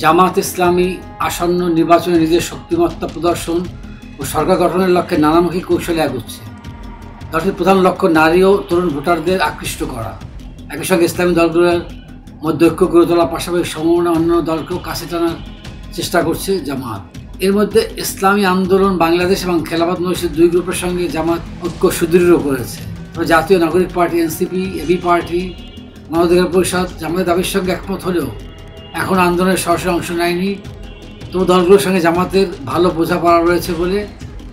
জামাত ইসলামী আসন্ন নির্বাচনে নিজের শক্তিমত্তা প্রদর্শন ও সরকার গঠনের লক্ষ্যে নানামুখী কৌশলে এগোচ্ছে। দলটির প্রধান লক্ষ্য নারী ও তরুণ ভোটারদের আকৃষ্ট করা। একই সঙ্গে ইসলামী দলগুলোর মধ্যে ঐক্য গড়ে তোলার পাশাপাশি সমমনা অন্য দলকেও কাছে টানার চেষ্টা করছে জামাত। এর মধ্যে ইসলামী আন্দোলন বাংলাদেশ এবং খেলাফত মজলিসের দুই গ্রুপের সঙ্গে জামাত ঐক্য সুদৃঢ় করেছে। তবে জাতীয় নাগরিক পার্টি এনসিপি, এবি পার্টি, গণ অধিকার পরিষদ জামাতের দাবির সঙ্গে একমত হলেও এখন আন্দোলনের সরাসরি অংশ নেয়নি। তবু দলগুলোর সঙ্গে জামাতের ভালো বোঝাপড়া রয়েছে বলে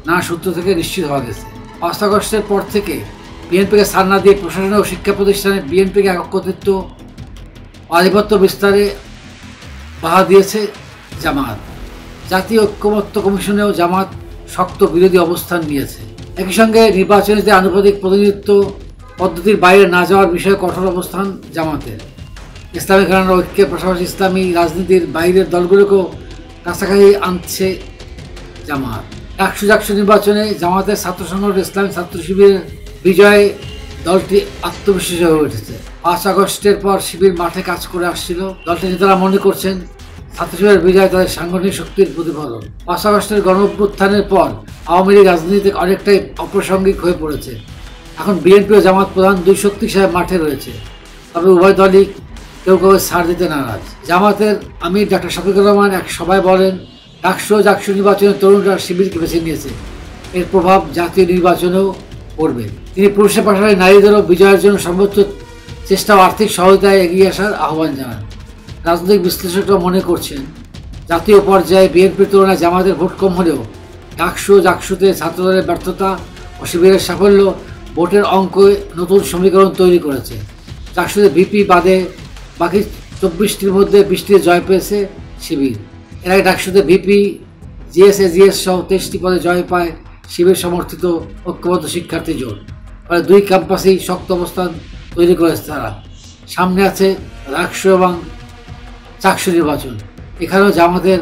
নানা সূত্র থেকে নিশ্চিত হওয়া গেছে। 5 আগস্টের পর থেকে বিএনপিকে ছাড় না দিয়ে প্রশাসন ও শিক্ষা প্রতিষ্ঠানে বিএনপিকে একত্রিত আধিপত্য বিস্তারে বাধা দিয়েছে জামাত। জাতীয় ঐক্যমত্য কমিশনেও জামাত শক্ত বিরোধী অবস্থান নিয়েছে। একই সঙ্গে নির্বাচনীতে আনুপাতিক প্রতিনিধিত্ব পদ্ধতির বাইরে না যাওয়ার বিষয়ে কঠোর অবস্থান জামাতের। ইসলামী ঘরানার ঐক্যের পাশাপাশি ইসলামী রাজনীতির বাইরের দলগুলোকেও কাছাকাছি আনছে জামাত। ডাকসু নির্বাচনে জামাতের ছাত্র সংগঠন ইসলামী ছাত্র শিবিরের বিজয়ে দলটি আত্মবিশ্বাসী হয়ে উঠেছে। 5 আগস্টের পর শিবির মাঠে কাজ করে আসছিল। দলটির নেতারা মনে করছেন ছাত্র শিবিরের বিজয় তাদের সাংগঠনিক শক্তির প্রতিফলন। 5 আগস্টের গণ অভ্যুত্থানের পর আওয়ামী লীগ রাজনীতিতে অনেকটাই অপ্রাসঙ্গিক হয়ে পড়েছে। এখন বিএনপি ও জামাত প্রধান দুই শক্তি হিসেবে মাঠে রয়েছে। তবে উভয় দলই কেউ ছাড় দিতে নারাজ। জামাতের আমির ডক্টর শফিকুর রহমান এক সভায় বলেন, ডাকসু নির্বাচনে তরুণরা শিবিরকে বেছে নিয়েছে, এর প্রভাব জাতীয় নির্বাচনেও পড়বে। তিনি পুরুষের পাশাপাশি নারীদেরও বিজয়ের জন্য সর্বোচ্চ চেষ্টা ও আর্থিক সহায়তায় এগিয়ে আসার আহ্বান জানান। রাজনৈতিক বিশ্লেষকরা মনে করছেন জাতীয় পর্যায়ে বিএনপির তুলনায় জামাতের ভোট কম হলেও ডাকসুতে ছাত্রদলের ব্যর্থতা ও শিবিরের সাফল্য ভোটের অঙ্কে নতুন সমীকরণ তৈরি করেছে। ডাকসুতে ভিপি বাদে বাকি 24টির মধ্যে 20টিতে জয় পেয়েছে শিবির। এর আগে ডাকসুতে ভিপি, জিএস সহ 23টি পদে জয় পায় শিবির সমর্থিত ঐক্যবদ্ধ শিক্ষার্থী জোট। ফলে দুই ক্যাম্পাসেই শক্ত অবস্থান তৈরি করেছে তারা। সামনে আছে ডাকসু এবং চাকসু নির্বাচন। এখানেও জামাতের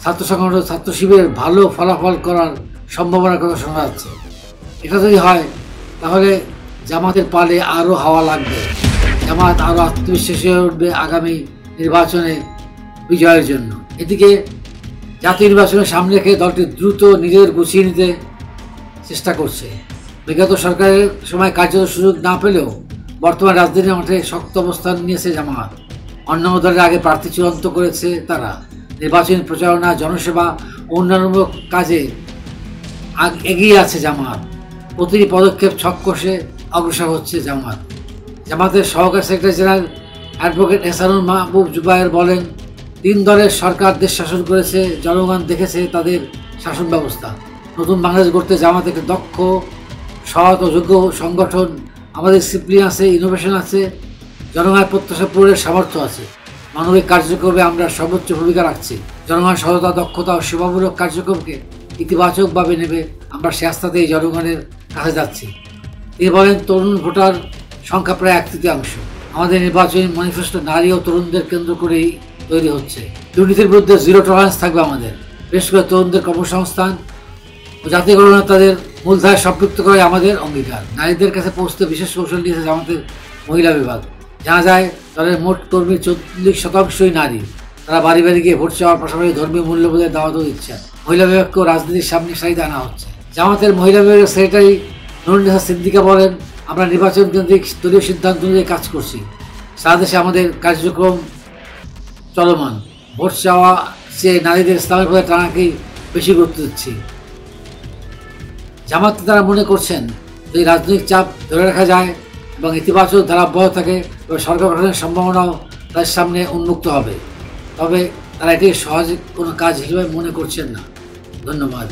ছাত্র সংগঠন ছাত্র শিবিরের ভালো ফলাফল করার সম্ভাবনার কথা শোনা যাচ্ছে। এটা যদি হয় তাহলে জামাতের পালে আরও হাওয়া লাগবে। জামাত আরও আত্মবিশ্বাসী হয়ে উঠবে আগামী নির্বাচনে বিজয়ের জন্য। এদিকে জাতীয় নির্বাচনের সামনে রেখে দলটি দ্রুত নিজেদের গুছিয়ে নিতে চেষ্টা করছে। বিগত সরকারের সময় কার্যত সুযোগ না পেলেও বর্তমান রাজধানীর মাঠে শক্ত অবস্থান নিয়েছে জামাত। অন্যান্য দলের আগে প্রার্থী চূড়ান্ত করেছে তারা। নির্বাচনী প্রচারণা, জনসেবা ও অন্যান্য কাজে এগিয়ে আছে জামাত। প্রতিটি পদক্ষেপ ছক কষে অগ্রসর হচ্ছে জামাত। জামাতের সহকারী সেক্রেটারি জেনারেল অ্যাডভোকেট এহসানুল মাহবুব জুবায়ের বলেন, 3 দলের সরকার দেশ শাসন করেছে, জনগণ দেখেছে তাদের শাসন ব্যবস্থা। নতুন বাংলাদেশ গড়তে জামাত একটি দক্ষ, সৎ ও যোগ্য সংগঠন। আমাদের ডিসিপ্লিন আছে, ইনোভেশন আছে, জনগণের প্রত্যাশা পূরণের সামর্থ্য আছে। মানবিক কার্যক্রমে আমরা সর্বোচ্চ ভূমিকা রাখছি। জনগণ সততা, দক্ষতা ও সেবামূলক কার্যক্রমকে ইতিবাচকভাবে নেবে, আমরা সে আস্থাতেই জনগণের কাছে যাচ্ছি। তিনি বলেন, তরুণ ভোটার সংখ্যা প্রায় 1/3। আমাদের নির্বাচনী ম্যানিফেস্টো নারী ও তরুণদের কেন্দ্র করেই তৈরি হচ্ছে। দুর্নীতির বিরুদ্ধে জিরো টলারেন্স থাকবে আমাদের। বিশেষ করে তরুণদের কর্মসংস্থান ও জাতীয় গণনা তাদের মূলধারায় সম্পৃক্ত করে আমাদের অঙ্গীকার। নারীদের কাছে পৌঁছতে বিশেষ কৌশল নিয়েছে আমাদের মহিলা বিভাগ। জানা যায় দলের মোট কর্মীর 40% নারী। তারা বাড়ি বাড়ি গিয়ে ভোট চাওয়ার পাশাপাশি ধর্মীয় মূল্যবোধের দাওয়াতও দিচ্ছেন। মহিলা বিভাগকেও রাজনীতির সামনে সারিতে আনা হচ্ছে। জামাতের মহিলা বিভাগের সেক্রেটারি নুরুন্নেসা সিদ্দিকা বলেন, আমরা নির্বাচন কেন্দ্রিক দলীয় সিদ্ধান্ত অনুযায়ী কাজ করছি। সারা দেশে আমাদের কার্যক্রম চলমান। ভোট চাওয়া চেয়ে নারীদের ইসলামের পথে টানাকেই বেশি গুরুত্ব দিচ্ছি। জামাত তারা মনে করছেন যদি রাজনৈতিক চাপ ধরে রাখা যায় এবং ইতিবাচক ধারা অব্যাহত থাকে তবে সরকার গঠনের সম্ভাবনাও তাদের সামনে উন্মুক্ত হবে। তবে তারা এটি সহজ কোনো কাজ হিসেবে মনে করছেন না। ধন্যবাদ।